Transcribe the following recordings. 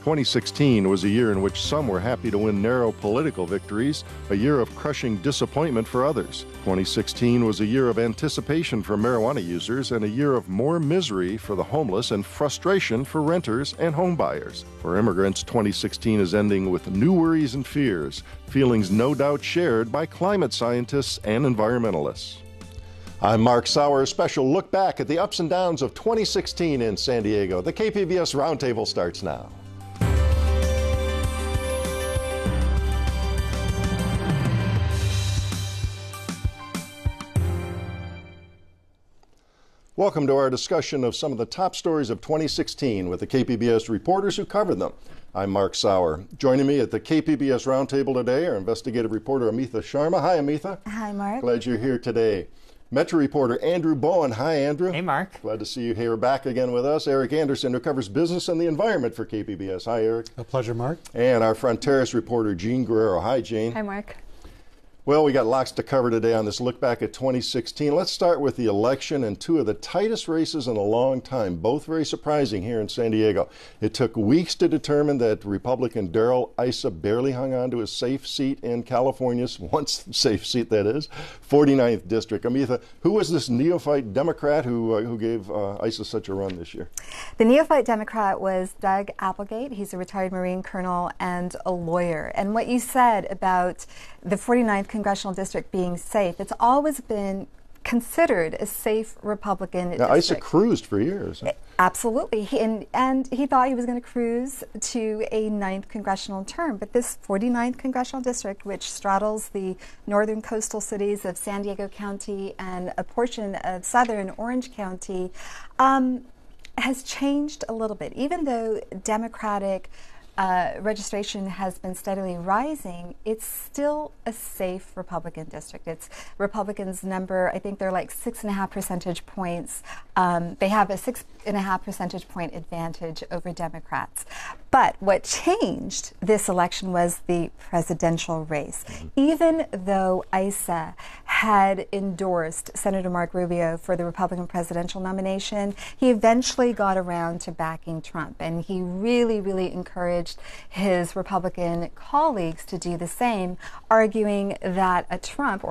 2016 was a year in which some were happy to win narrow political victories, a year of crushing disappointment for others. 2016 was a year of anticipation for marijuana users and a year of more misery for the homeless and frustration for renters and homebuyers. For immigrants, 2016 is ending with new worries and fears, feelings no doubt shared by climate scientists and environmentalists. I'm Mark Sauer. A special look back at the ups and downs of 2016 in San Diego. The KPBS Roundtable starts now. Welcome to our discussion of some of the top stories of 2016 with the KPBS reporters who covered them. I'm Mark Sauer. Joining me at the KPBS Roundtable today, our investigative reporter Amitha Sharma. Hi, Amitha. Hi, Mark. Glad you're here today. Metro reporter Andrew Bowen. Hi, Andrew. Hey, Mark. Glad to see you here back again with us. Eric Anderson, who covers business and the environment for KPBS. Hi, Eric. A pleasure, Mark. And our Fronteras reporter Jean Guerrero. Hi, Jean. Hi, Mark. Well, we got lots to cover today on this look back at 2016. Let's start with the election and two of the tightest races in a long time, both very surprising here in San Diego. It took weeks to determine that Republican Darrell Issa barely hung on to his safe seat in California's once safe seat, that is, 49th District. Amitha, who was this neophyte Democrat who gave Issa such a run this year? The neophyte Democrat was Doug Applegate. He's a retired Marine colonel and a lawyer. And what you said about the 49th Congressional District being safe, it's always been considered a safe Republican district. Issa cruised for years. Absolutely. And he thought he was going to cruise to a 9th congressional term. But this 49th Congressional District, which straddles the northern coastal cities of San Diego County and a portion of southern Orange County, has changed a little bit. Even though Democratic registration has been steadily rising, it's still a safe Republican district. It's Republicans number, I think they're like 6.5 percentage points. They have a 6.5 percentage point advantage over Democrats. But what changed this election was the presidential race. Even though Issa had endorsed Senator Marco Rubio for the Republican presidential nomination, he eventually got around to backing Trump. And he really, really encouraged his Republican colleagues to do the same, arguing that a Trump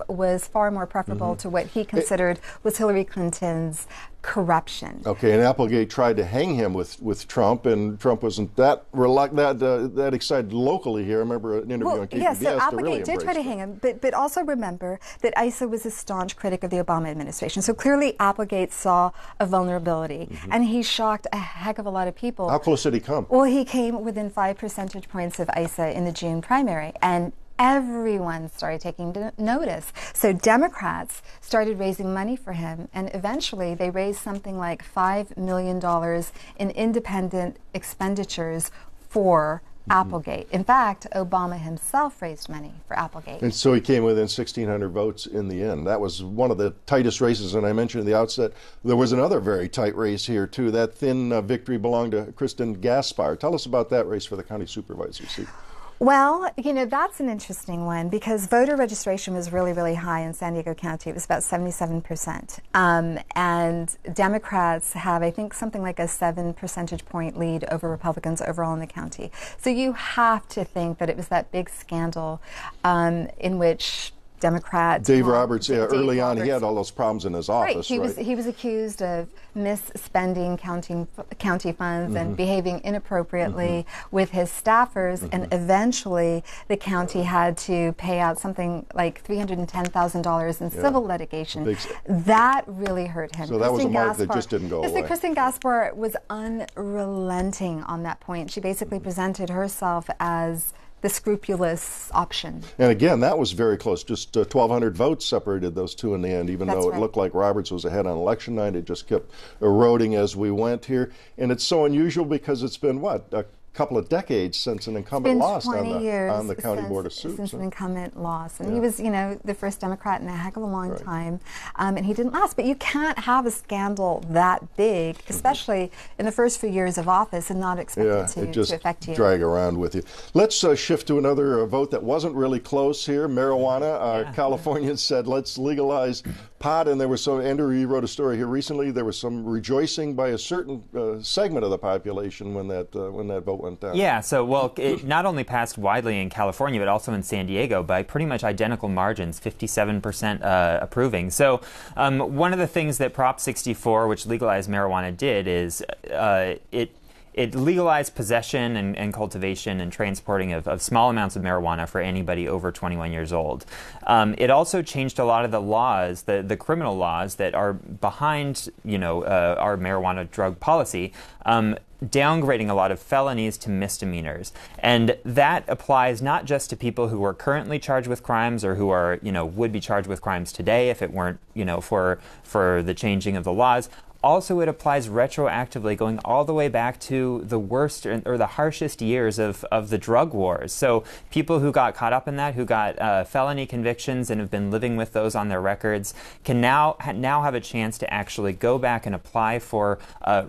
was far more preferable to what he considered was Hillary Clinton's corruption. Okay, and Applegate tried to hang him with Trump, and Trump wasn't that that excited locally here. I remember an interview on KPBS. Yes, so Applegate really did try to hang him, but also remember that Issa was a staunch critic of the Obama administration. So clearly Applegate saw a vulnerability, and he shocked a heck of a lot of people. How close did he come? Well, he came within 5 percentage points of Issa in the June primary, and everyone started taking notice. So Democrats started raising money for him, and eventually they raised something like $5 million in independent expenditures for Applegate. In fact, Obama himself raised money for Applegate. And so he came within 1,600 votes in the end. That was one of the tightest races, and I mentioned at the outset, there was another very tight race here, too. That thin victory belonged to Kristen Gaspar. Tell us about that race for the county supervisor seat. Well, you know, that's an interesting one because voter registration was really, really high in San Diego County. It was about 77%. And Democrats have, I think, something like a 7 percentage point lead over Republicans overall in the county. So you have to think that it was that big scandal in which Democrats. Dave Roberts, early on, he had all those problems in his office. Right, he was accused of misspending county funds and behaving inappropriately with his staffers, and eventually the county had to pay out something like $310,000 in civil litigation. That really hurt him. So that was a mark that just didn't go away. Kristen Gaspar was unrelenting on that point. She basically presented herself as the scrupulous option. And again, that was very close. Just 1,200 votes separated those two in the end, even though it looked like Roberts was ahead on election night. It just kept eroding as we went here. And it's so unusual because it's been, what, a couple of decades since an incumbent lost on the county board of Suits. Since an incumbent lost. And he was, you know, the first Democrat in a heck of a long time, and he didn't last. But you can't have a scandal that big, especially in the first few years of office, and not expect it to affect you. Drag around with you. Let's shift to another vote that wasn't really close here, marijuana. Californians said, let's legalize pot, and there was some, Andrew, you wrote a story here recently, there was some rejoicing by a certain segment of the population when that vote went down. Yeah, so, well, it not only passed widely in California, but also in San Diego by pretty much identical margins, 57% approving. So one of the things that Prop 64, which legalized marijuana, did is it legalized possession and cultivation and transporting of small amounts of marijuana for anybody over 21 years old. It also changed a lot of the laws, the criminal laws that are behind, our marijuana drug policy, downgrading a lot of felonies to misdemeanors. And that applies not just to people who are currently charged with crimes or who are, would be charged with crimes today if it weren't, for the changing of the laws. Also, it applies retroactively, going all the way back to the worst or the harshest years of the drug wars. So people who got caught up in that, who got felony convictions and have been living with those on their records, can now have a chance to actually go back and apply for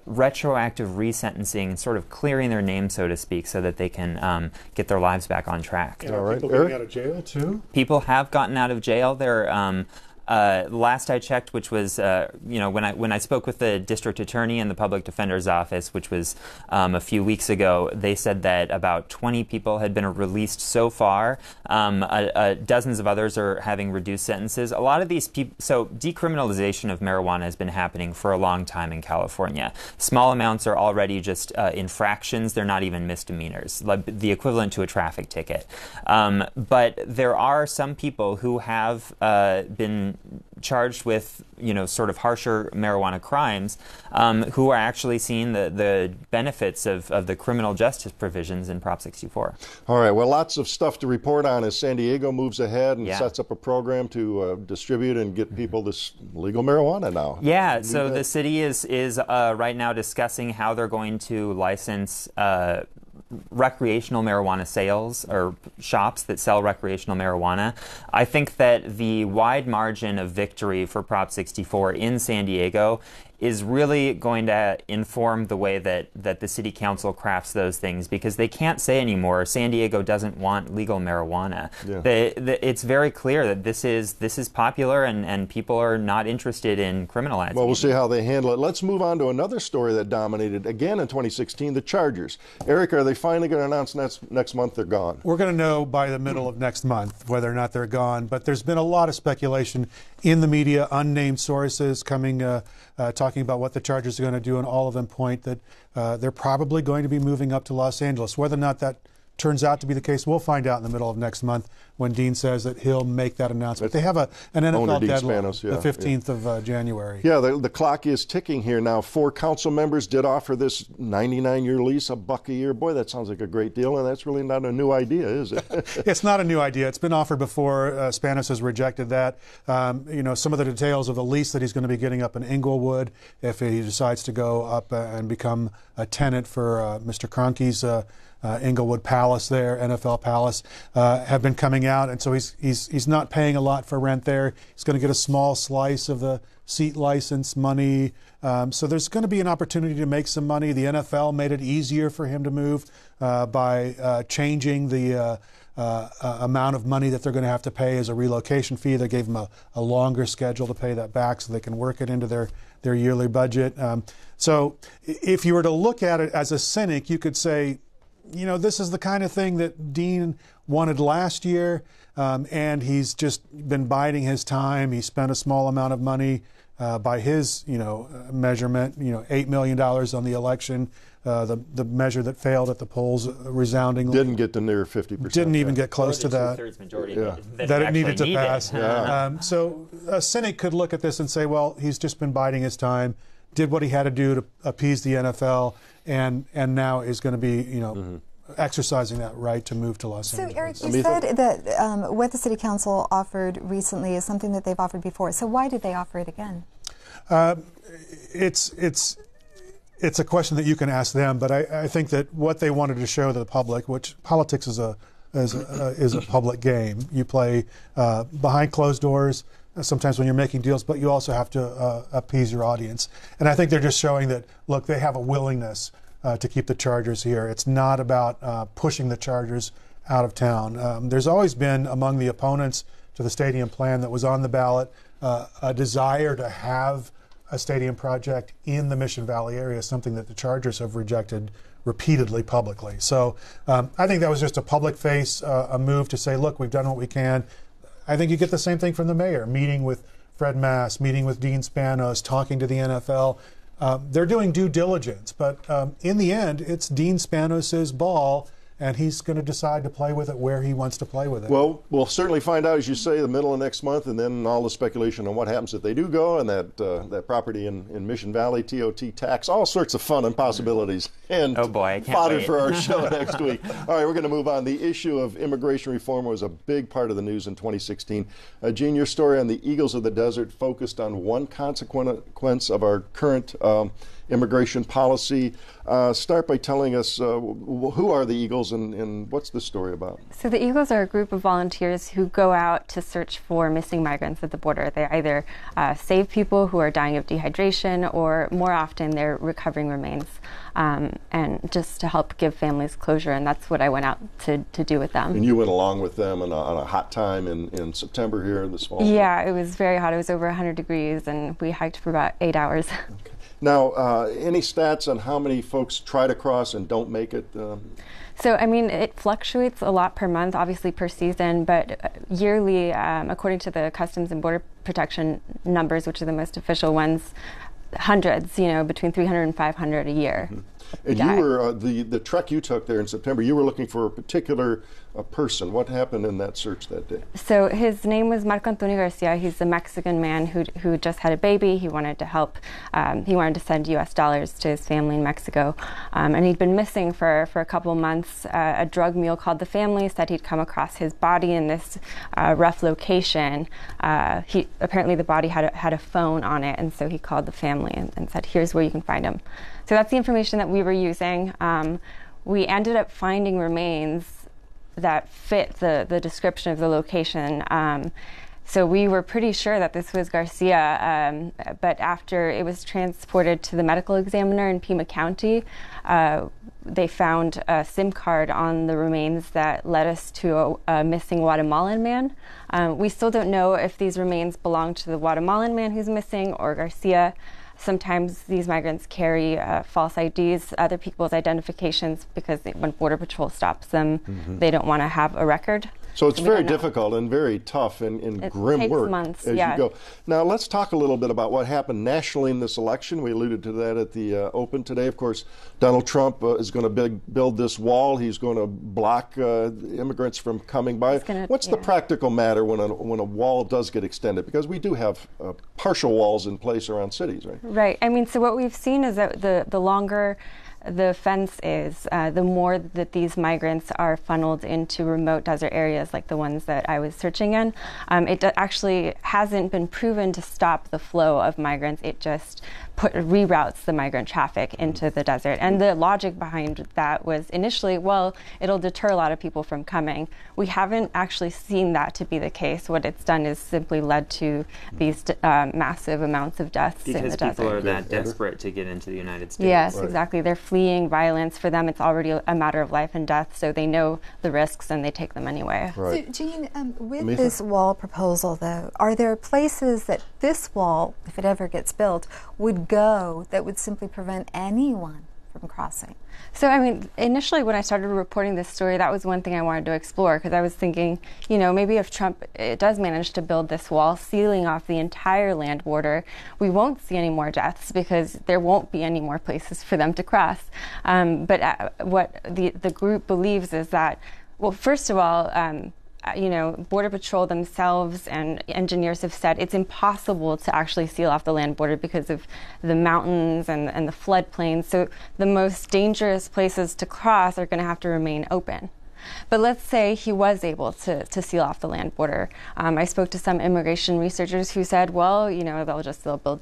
retroactive resentencing and sort of clearing their name, so to speak, so that they can get their lives back on track. And are people getting out of jail, too? People have gotten out of jail. They're last I checked, which was when I spoke with the district attorney and the public defender's office, which was a few weeks ago, they said that about 20 people had been released so far. Dozens of others are having reduced sentences. A lot of these people, so decriminalization of marijuana has been happening for a long time in California. Small amounts are already just infractions. They're not even misdemeanors, like the equivalent to a traffic ticket. But there are some people who have been charged with, sort of harsher marijuana crimes, who are actually seeing the benefits of the criminal justice provisions in Prop 64. All right. Well, lots of stuff to report on as San Diego moves ahead and sets up a program to distribute and get people this legal marijuana now. Yeah. So the city is right now discussing how they're going to license recreational marijuana sales or shops that sell recreational marijuana. I think that the wide margin of victory for Prop 64 in San Diego is really going to inform the way that the city council crafts those things, because they can't say anymore San Diego doesn't want legal marijuana. Yeah. It's very clear that this is popular and people are not interested in criminalizing. Well, we'll see how they handle it. Let's move on to another story that dominated again in 2016, the Chargers. Eric, are they finally going to announce next month they're gone? We're going to know by the middle of next month whether or not they're gone, but there's been a lot of speculation in the media, unnamed sources coming talking about what the Chargers are going to do, and all of them point that they're probably going to be moving up to Los Angeles. Whether or not that turns out to be the case, we'll find out in the middle of next month when Dean says that he'll make that announcement. They have an NFL deadline, the 15th of January. Yeah, the clock is ticking here now. 4 council members did offer this 99-year lease, $1 a year. Boy, that sounds like a great deal, and that's really not a new idea, is it? It's not a new idea. It's been offered before. Spanos has rejected that. Some of the details of the lease that he's going to be getting up in Inglewood, if he decides to go up and become a tenant for Mr. Kroenke's Inglewood Palace there, NFL Palace, have been coming out, and so he's not paying a lot for rent there. He's going to get a small slice of the seat license money. So there's going to be an opportunity to make some money. The NFL made it easier for him to move by changing the amount of money that they're going to have to pay as a relocation fee. They gave him a longer schedule to pay that back so they can work it into their yearly budget. So if you were to look at it as a cynic, you could say, this is the kind of thing that Dean wanted last year, and he's just been biding his time. He spent a small amount of money by his, measurement, $8 million on the election. The measure that failed at the polls resoundingly. Didn't get to near 50%. Didn't even get close to that. Two-thirds majority that it needed to pass. Yeah. So a cynic could look at this and say, well, he's just been biding his time, did what he had to do to appease the NFL, and now is going to be, exercising that right to move to Los Angeles. So, Eric, you said that what the City Council offered recently is something that they've offered before. So why did they offer it again? It's a question that you can ask them, but I think that what they wanted to show to the public, which politics is a public game. You play behind closed doors sometimes when you're making deals, but you also have to appease your audience. And I think they're just showing that, look, they have a willingness to keep the Chargers here. It's not about pushing the Chargers out of town. There's always been, among the opponents to the stadium plan that was on the ballot a desire to have a stadium project in the Mission Valley area, something that the Chargers have rejected repeatedly publicly. So I think that was just a public face, a move to say, look, we've done what we can. I think you get the same thing from the mayor, meeting with Fred Mass, meeting with Dean Spanos, talking to the NFL. They're doing due diligence, but in the end, it's Dean Spanos' ball, and he's going to decide to play with it where he wants to play with it. Well, we'll certainly find out, as you say, the middle of next month, and then all the speculation on what happens if they do go, and that property in Mission Valley, TOT tax, all sorts of fun and possibilities. And oh boy, I can't fodder wait. for our show next week. All right, we're going to move on. The issue of immigration reform was a big part of the news in 2016. Gene, your story on the Eagles of the Desert focused on one consequence of our current immigration policy. Start by telling us who are the Eagles and what's the story about? So the Eagles are a group of volunteers who go out to search for missing migrants at the border. They either save people who are dying of dehydration, or more often they're recovering remains, and just to help give families closure. And that's what I went out to do with them. And you went along with them on a hot time in September here this fall? Yeah, it was very hot. It was over 100 degrees, and we hiked for about 8 hours. Okay. Now, any stats on how many folks try to cross and don't make it? So, I mean, it fluctuates a lot per month, obviously per season, but yearly, according to the Customs and Border Protection numbers, which are the most official ones, hundreds, between 300 and 500 a year. Mm-hmm. And you were, the trek you took there in September, you were looking for a particular person. What happened in that search that day? So his name was Marco Antonio Garcia. He's a Mexican man who just had a baby. He wanted to help. He wanted to send U.S. dollars to his family in Mexico. And he'd been missing for a couple months. A drug mule called the family, said he'd come across his body in this rough location. Apparently the body had a phone on it, and so he called the family and said, here's where you can find him. So that's the information that we were using. We ended up finding remains that fit the description of the location. So we were pretty sure that this was Garcia, but after it was transported to the medical examiner in Pima County, they found a SIM card on the remains that led us to a missing Guatemalan man. We still don't know if these remains belong to the Guatemalan man who's missing or Garcia. Sometimes these migrants carry false IDs, other people's identifications, because when Border Patrol stops them, they don't want to have a record. So it's very difficult and very tough and grim work months, as you go. Now let's talk a little bit about what happened nationally in this election. We alluded to that at the Open today. Of course, Donald Trump is going to build this wall. He's going to block immigrants from coming by. What's the practical matter when a wall does get extended? Because we do have partial walls in place around cities, right? Right. I mean, so what we've seen is that the longer the fence is, the more that these migrants are funneled into remote desert areas like the ones that I was searching in. It actually hasn't been proven to stop the flow of migrants. It just reroutes the migrant traffic into the desert. And the logic behind that was initially, well, it'll deter a lot of people from coming. We haven't actually seen that to be the case. What it's done is simply led to these massive amounts of deaths in the desert. Because people are that desperate to get into the United States. Yes, exactly. They're fleeing violence. For them, it's already a matter of life and death, so they know the risks and they take them anyway. Right. So, Jean, with this wall proposal, though, are there places that this wall, if it ever gets built, would go that would simply prevent anyone from crossing? So, I mean, initially when I started reporting this story, that was one thing I wanted to explore, because I was thinking, maybe if Trump does manage to build this wall, sealing off the entire land border, we won't see any more deaths because there won't be any more places for them to cross. But what the group believes is that, well, first of all, Border Patrol themselves and engineers have said it's impossible to actually seal off the land border because of the mountains and the floodplains. So the most dangerous places to cross are going to have to remain open. But let's say he was able to seal off the land border. I spoke to some immigration researchers who said, well, they'll build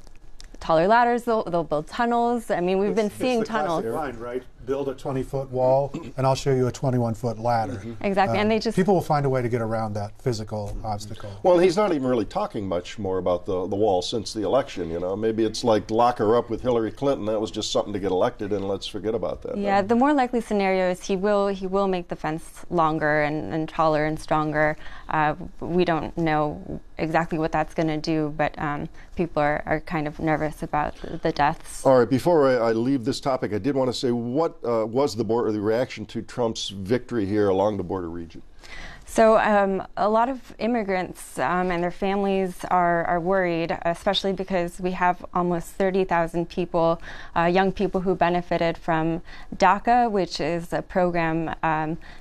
taller ladders, they'll build tunnels. I mean, we've been seeing tunnels. Line, right? build a 20-foot wall, and I'll show you a 21-foot ladder. Exactly, and they just people will find a way to get around that physical obstacle. Well, he's not even really talking much more about the wall since the election. You know, maybe it's like lock her up with Hillary Clinton. That was just something to get elected, and let's forget about that. Yeah, the more likely scenario is he will make the fence longer and taller and stronger. We don't know exactly what that's going to do, but people are kind of nervous about the deaths. All right, before I leave this topic, I did want to say, what was the reaction to Trump's victory here along the border region? So a lot of immigrants and their families are worried, especially because we have almost 30,000 people, young people who benefited from DACA, which is a program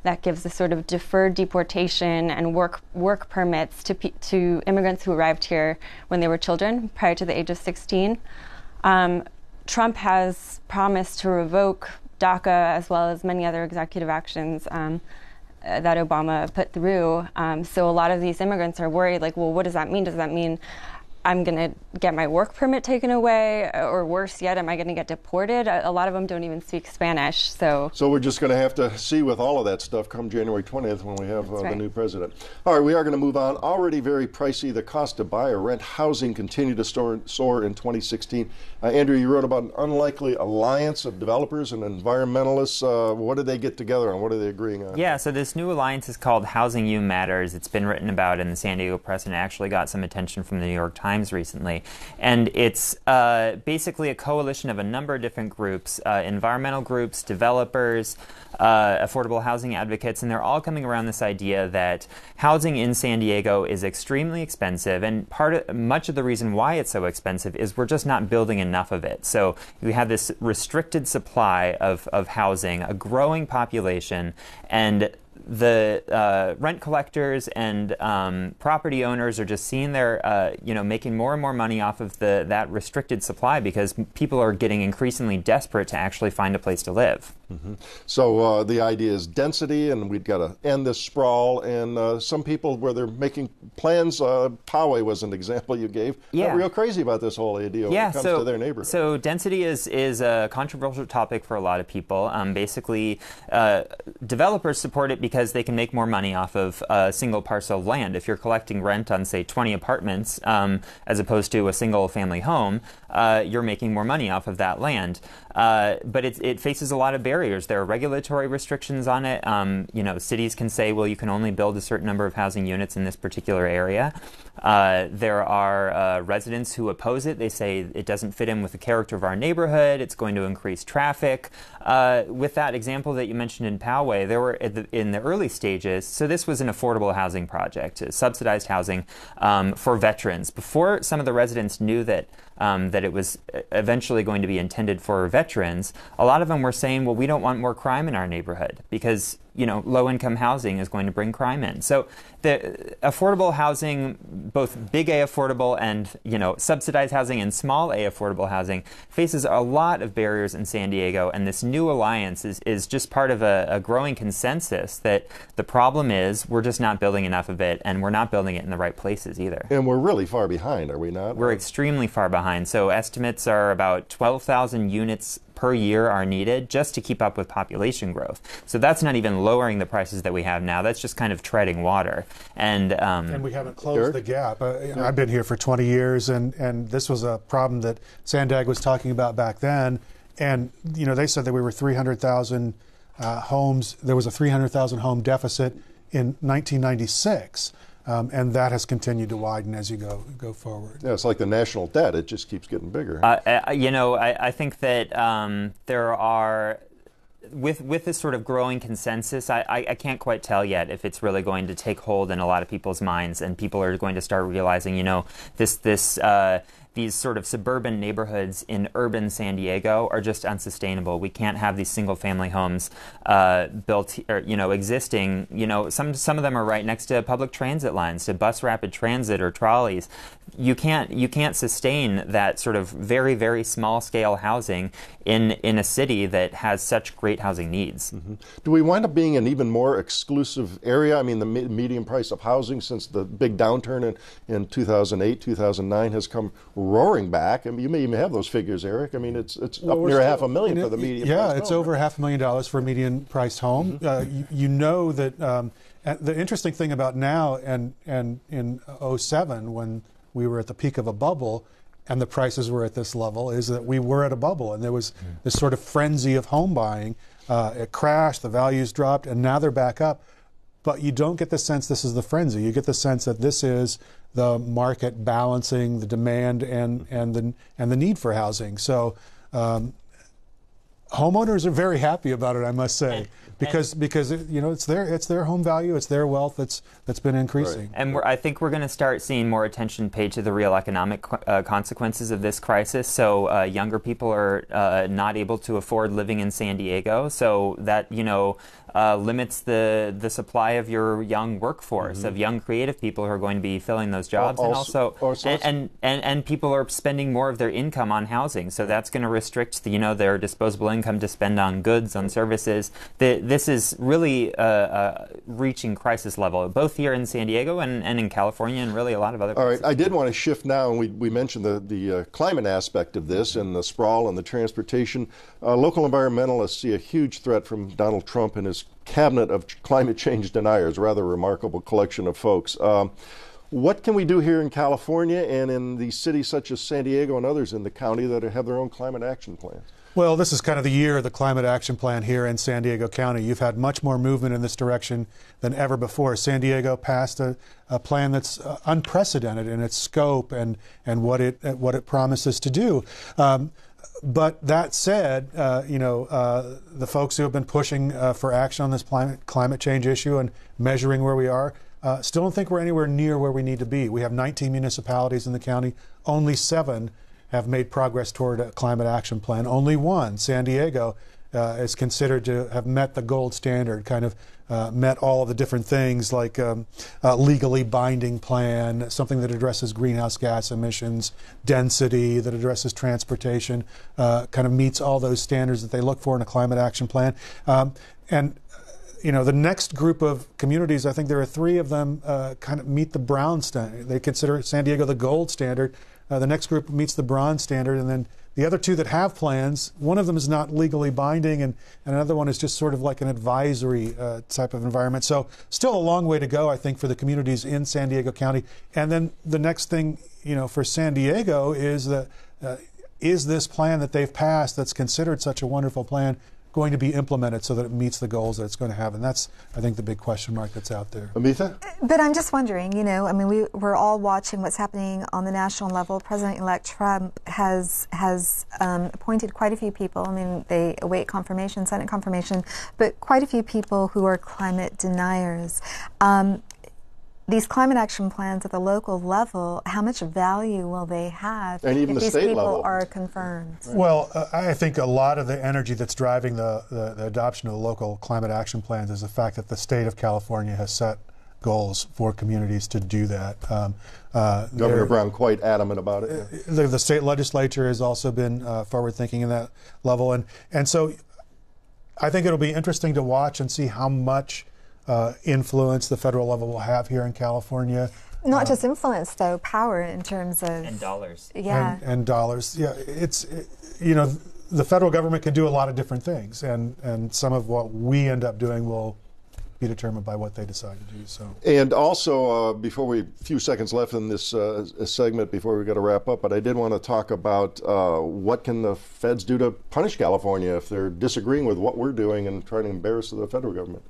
that gives a sort of deferred deportation and work permits to immigrants who arrived here when they were children, prior to the age of 16. Trump has promised to revoke DACA as well as many other executive actions that Obama put through. So a lot of these immigrants are worried, like, well, what does that mean? Does that mean I'm going to get my work permit taken away? Or worse yet, am I going to get deported? A lot of them don't even speak Spanish. So we're just going to have to see with all of that stuff come January 20th when we have the new president. All right, we are going to move on. Already very pricey. The cost to buy or rent housing continued to soar in 2016. Andrew, you wrote about an unlikely alliance of developers and environmentalists. What did they get together on? What are they agreeing on? Yeah, so this new alliance is called Housing U Matters. It's been written about in the San Diego Press and actually got some attention from the New York Times recently. And it's basically a coalition of a number of different groups, environmental groups, developers, affordable housing advocates, and they're all coming around this idea that housing in San Diego is extremely expensive, and much of the reason why it's so expensive is we're just not building enough of it. So we have this restricted supply of housing, a growing population, and the rent collectors and property owners are just seeing their, making more and more money off of that restricted supply because people are getting increasingly desperate to actually find a place to live. Mm-hmm. So the idea is density, and we've got to end this sprawl. And some people, where they're making plans, Poway was an example you gave. Yeah. They're real crazy about this whole idea when it comes to their neighborhood. So density is a controversial topic for a lot of people. Basically, developers support it because they can make more money off of a single parcel of land. If you're collecting rent on, say, 20 apartments as opposed to a single family home, you're making more money off of that land. But it faces a lot of barriers. There are regulatory restrictions on it. Cities can say, well, you can only build a certain number of housing units in this particular area. There are residents who oppose it. They say it doesn't fit in with the character of our neighborhood. It's going to increase traffic. With that example that you mentioned in Poway, there were in the early stages, so this was an affordable housing project, subsidized housing for veterans. Before some of the residents knew that it was eventually going to be intended for veterans, a lot of them were saying, well, we don't want more crime in our neighborhood because, low-income housing is going to bring crime in. So the affordable housing, both big A affordable and, subsidized housing and small A affordable housing, faces a lot of barriers in San Diego, and this new alliance is just part of a growing consensus that the problem is we're just not building enough of it, and we're not building it in the right places either. And we're really far behind, are we not? We're extremely far behind. So estimates are about 12,000 units per year are needed just to keep up with population growth. So that's not even lowering the prices that we have now. That's just kind of treading water. And we haven't closed the gap. I've been here for 20 years, and this was a problem that Sandag was talking about back then. And, they said that we were 300,000 homes. There was a 300,000 home deficit in 1996. And that has continued to widen as you go forward. Yeah, it's like the national debt. It just keeps getting bigger. I think that there are, with this sort of growing consensus, I can't quite tell yet if it's really going to take hold in a lot of people's minds, and people are going to start realizing, these sort of suburban neighborhoods in urban San Diego are just unsustainable. We can't have these single-family homes built, or existing. Some of them are right next to public transit lines, to bus rapid transit or trolleys. You can't sustain that sort of very, very small-scale housing in a city that has such great housing needs. Mm-hmm. Do we wind up being an even more exclusive area? I mean, the median price of housing since the big downturn in 2008, 2009 has come roaring back. I mean, you may even have those figures, Eric. I mean, it's up near $500,000 for the median. Yeah, it's over $500,000 for a median-priced home. You know that the interesting thing about now and in '07, when we were at the peak of a bubble, and the prices were at this level, is that we were at a bubble, and there was this sort of frenzy of home buying. It crashed, the values dropped, and now they're back up. But you don't get the sense this is the frenzy. You get the sense that this is the market balancing the demand and the need for housing. So homeowners are very happy about it, I must say, because it's their home value, it's their wealth that's been increasing. Right. And I think we're going to start seeing more attention paid to the real economic consequences of this crisis. So younger people are not able to afford living in San Diego, so that limits the supply of your young workforce, of young creative people who are going to be filling those jobs, and people are spending more of their income on housing. So that's going to restrict their disposable income to spend on goods, on services. This is really reaching crisis level, both here in San Diego and in California and really a lot of other places. All right, I did want to shift now, and we mentioned the climate aspect of this and the sprawl and the transportation. Local environmentalists see a huge threat from Donald Trump and his cabinet of climate change deniers, rather remarkable collection of folks. What can we do here in California and in these cities such as San Diego and others in the county that have their own climate action plans? Well, this is kind of the year of the climate action plan here in San Diego County. You've had much more movement in this direction than ever before. San Diego passed a plan that's unprecedented in its scope and what it promises to do. But that said, the folks who have been pushing for action on this climate change issue and measuring where we are still don't think we're anywhere near where we need to be. We have 19 municipalities in the county. Only 7 have made progress toward a climate action plan. Only 1, San Diego, is considered to have met the gold standard, kind of met all of the different things like a legally binding plan, something that addresses greenhouse gas emissions, density, that addresses transportation, kind of meets all those standards that they look for in a climate action plan. The next group of communities, I think there are 3 of them kind of meet the brown standard. They consider San Diego the gold standard. The next group meets the bronze standard, and then the other 2 that have plans, one of them is not legally binding, and another one is just sort of like an advisory type of environment. So still a long way to go, I think, for the communities in San Diego County. And then the next thing, for San Diego is that is this plan that they've passed that's considered such a wonderful plan going to be implemented so that it meets the goals that it's going to have? And that's, I think, the big question mark that's out there. Amitha? But I'm just wondering, we're all watching what's happening on the national level. President-elect Trump has appointed quite a few people. They await confirmation, Senate confirmation, but quite a few people who are climate deniers. These climate action plans at the local level, how much value will they have and even if the these state people level are confirmed? Right. Well, I think a lot of the energy that's driving the adoption of the local climate action plans is the fact that the state of California has set goals for communities to do that. Governor Brown quite adamant about it. Yeah. The state legislature has also been forward-thinking in that level. And so I think it'll be interesting to watch and see how much influence the federal level will have here in California. Not just influence, though, power in terms of... And dollars. Yeah. And dollars. Yeah, the federal government can do a lot of different things, and some of what we end up doing will be determined by what they decide to do. So. And also, a few seconds left in this segment before we got to wrap up, but I did want to talk about what can the feds do to punish California if they're disagreeing with what we're doing and trying to embarrass the federal government.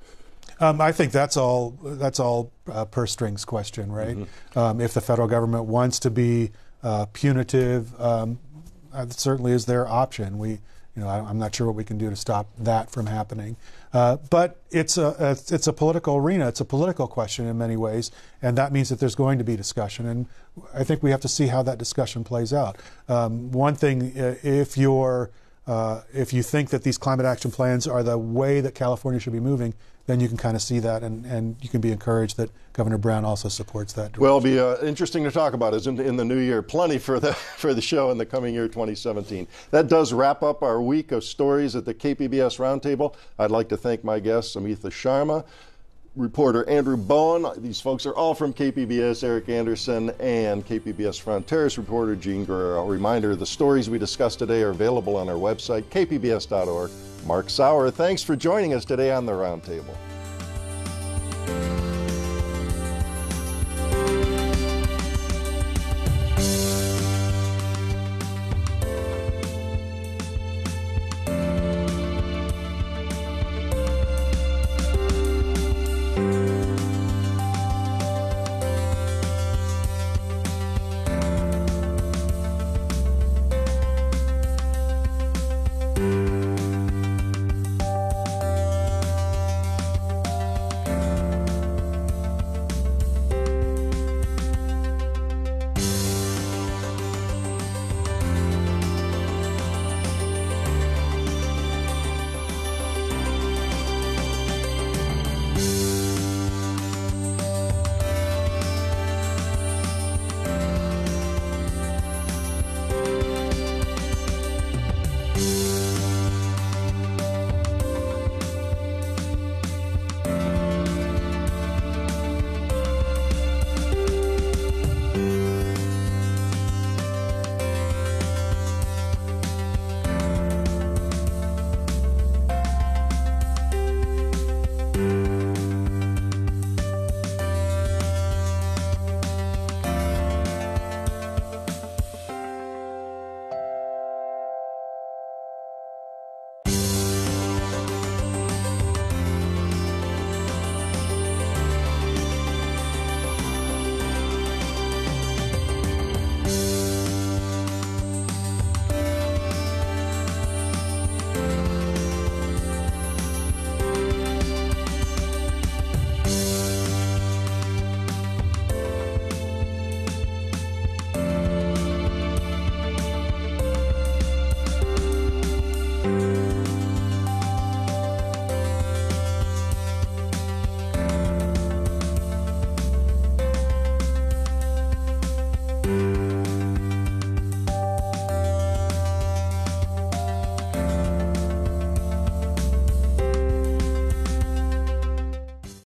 I think that's all purse strings question, right? Mm-hmm. If the federal government wants to be punitive, it certainly is their option. I'm not sure what we can do to stop that from happening. But it's a political arena. It's a political question in many ways, and that means that there's going to be discussion. And I think we have to see how that discussion plays out. One thing, if you think that these climate action plans are the way that California should be moving, then you can kind of see that, and you can be encouraged that Governor Brown also supports that direction. Well, it'll be interesting to talk about in the new year. Plenty for the show in the coming year, 2017. That does wrap up our week of stories at the KPBS Roundtable. I'd like to thank my guests, Amitha Sharma, reporter Andrew Bowen. These folks are all from KPBS, Eric Anderson, and KPBS Front Terrace reporter Gene Guerrero. A reminder, the stories we discussed today are available on our website, kpbs.org. Mark Sauer, thanks for joining us today on the Roundtable.